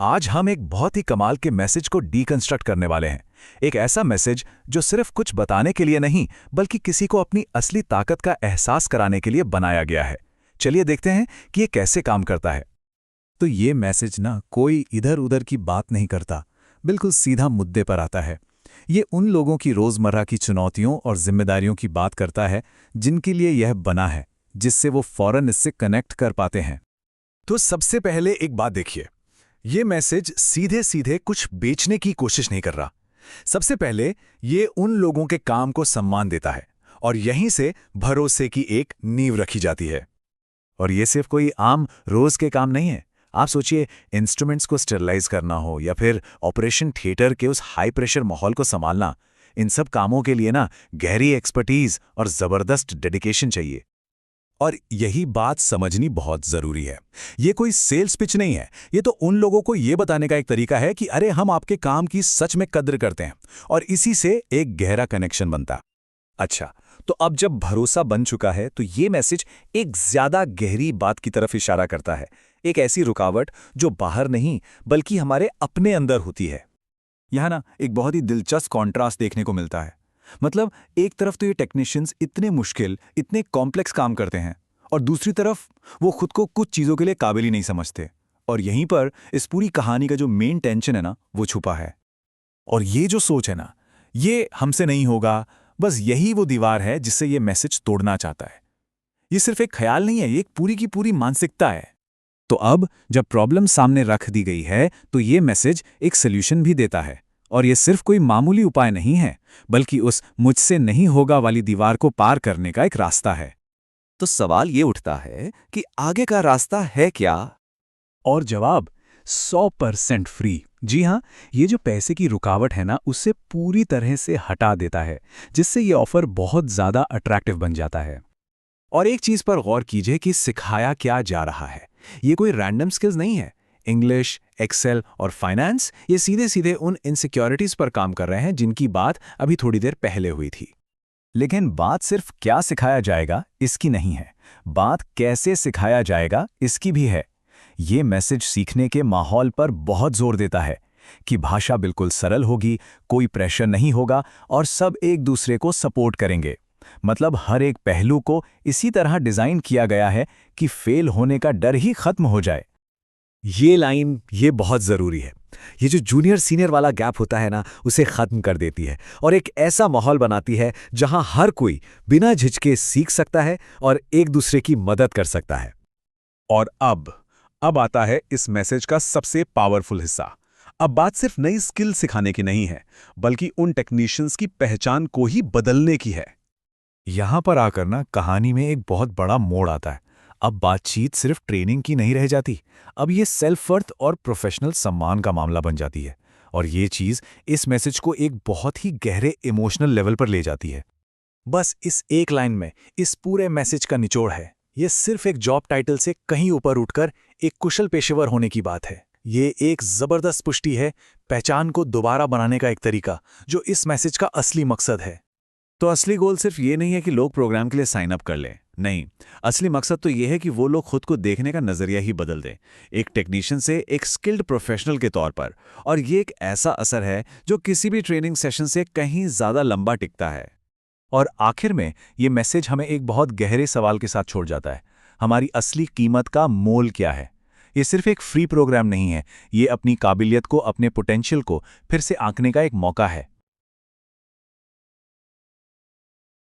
आज हम एक बहुत ही कमाल के मैसेज को डीकंस्ट्रक्ट करने वाले हैं। एक ऐसा मैसेज जो सिर्फ कुछ बताने के लिए नहीं, बल्कि किसी को अपनी असली ताकत का एहसास कराने के लिए बनाया गया है। चलिए देखते हैं कि ये कैसे काम करता है। तो ये मैसेज ना कोई इधर उधर की बात नहीं करता, बिल्कुल सीधा मुद्दे पर आता है। ये उन लोगों की रोज़मर्रा की चुनौतियों और जिम्मेदारियों की बात करता है जिनके लिए यह बना है, जिससे वो फौरन इससे कनेक्ट कर पाते हैं। तो सबसे पहले एक बात देखिए, ये मैसेज सीधे सीधे कुछ बेचने की कोशिश नहीं कर रहा। सबसे पहले ये उन लोगों के काम को सम्मान देता है और यहीं से भरोसे की एक नींव रखी जाती है। और ये सिर्फ कोई आम रोज के काम नहीं है। आप सोचिए, इंस्ट्रूमेंट्स को स्टेरलाइज करना हो या फिर ऑपरेशन थिएटर के उस हाई प्रेशर माहौल को संभालना, इन सब कामों के लिए ना गहरी एक्सपर्टीज और जबरदस्त डेडिकेशन चाहिए। और यही बात समझनी बहुत जरूरी है। ये कोई सेल्स पिच नहीं है, ये तो उन लोगों को ये बताने का एक तरीका है कि अरे हम आपके काम की सच में कद्र करते हैं, और इसी से एक गहरा कनेक्शन बनता। अच्छा, तो अब जब भरोसा बन चुका है तो ये मैसेज एक ज्यादा गहरी बात की तरफ इशारा करता है, एक ऐसी रुकावट जो बाहर नहीं बल्कि हमारे अपने अंदर होती है। यहाँ ना एक बहुत ही दिलचस्प कॉन्ट्रास्ट देखने को मिलता है। मतलब एक तरफ तो ये टेक्नीशियंस इतने मुश्किल, इतने कॉम्प्लेक्स काम करते हैं, और दूसरी तरफ वो खुद को कुछ चीज़ों के लिए काबिल ही नहीं समझते। और यहीं पर इस पूरी कहानी का जो मेन टेंशन है ना, वो छुपा है। और ये जो सोच है ना, ये हमसे नहीं होगा, बस यही वो दीवार है जिससे ये मैसेज तोड़ना चाहता है। ये सिर्फ एक ख्याल नहीं है, ये एक पूरी की पूरी मानसिकता है। तो अब जब प्रॉब्लम सामने रख दी गई है तो ये मैसेज एक सोल्यूशन भी देता है। और ये सिर्फ कोई मामूली उपाय नहीं है, बल्कि उस मुझसे नहीं होगा वाली दीवार को पार करने का एक रास्ता है। तो सवाल ये उठता है कि आगे का रास्ता है क्या? और जवाब 100% फ्री। जी हाँ, ये जो पैसे की रुकावट है ना, उससे पूरी तरह से हटा देता है, जिससे ये ऑफर बहुत ज़्यादा अट्रैक्टिव बन जाता है। और एक चीज़ पर गौर कीजिए कि सिखाया क्या जा रहा है। ये कोई रैंडम स्किल्स नहीं है। इंग्लिश, एक्सेल और फाइनेंस, ये सीधे सीधे उन इनसिक्योरिटीज़ पर काम कर रहे हैं जिनकी बात अभी थोड़ी देर पहले हुई थी। लेकिन बात सिर्फ क्या सिखाया जाएगा इसकी नहीं है, बात कैसे सिखाया जाएगा इसकी भी है। ये मैसेज सीखने के माहौल पर बहुत जोर देता है कि भाषा बिल्कुल सरल होगी, कोई प्रेशर नहीं होगा और सब एक दूसरे को सपोर्ट करेंगे। मतलब हर एक पहलू को इसी तरह डिज़ाइन किया गया है कि फेल होने का डर ही खत्म हो जाए। ये लाइन ये बहुत ज़रूरी है। ये जो जूनियर सीनियर वाला गैप होता है ना, उसे ख़त्म कर देती है और एक ऐसा माहौल बनाती है जहां हर कोई बिना झिझके सीख सकता है और एक दूसरे की मदद कर सकता है। और अब आता है इस मैसेज का सबसे पावरफुल हिस्सा। अब बात सिर्फ नई स्किल सिखाने की नहीं है, बल्कि उन टेक्नीशियंस की पहचान को ही बदलने की है। यहां पर आकर ना कहानी में एक बहुत बड़ा मोड़ आता है। अब बातचीत सिर्फ ट्रेनिंग की नहीं रह जाती, अब ये सेल्फ वर्थ और प्रोफेशनल सम्मान का मामला बन जाती है। और ये चीज़ इस मैसेज को एक बहुत ही गहरे इमोशनल लेवल पर ले जाती है। बस इस एक लाइन में इस पूरे मैसेज का निचोड़ है। ये सिर्फ एक जॉब टाइटल से कहीं ऊपर उठकर एक कुशल पेशेवर होने की बात है। ये एक जबरदस्त पुष्टि है, पहचान को दोबारा बनाने का एक तरीका, जो इस मैसेज का असली मकसद है। तो असली गोल सिर्फ ये नहीं है कि लोग प्रोग्राम के लिए साइन अप कर लें। नहीं, असली मकसद तो ये है कि वो लोग खुद को देखने का नजरिया ही बदल दें, एक टेक्नीशियन से एक स्किल्ड प्रोफेशनल के तौर पर। और ये एक ऐसा असर है जो किसी भी ट्रेनिंग सेशन से कहीं ज्यादा लंबा टिकता है। और आखिर में ये मैसेज हमें एक बहुत गहरे सवाल के साथ छोड़ जाता है। हमारी असली कीमत का मोल क्या है? ये सिर्फ एक फ्री प्रोग्राम नहीं है, ये अपनी काबिलियत को, अपने पोटेंशियल को फिर से आंकने का एक मौका है।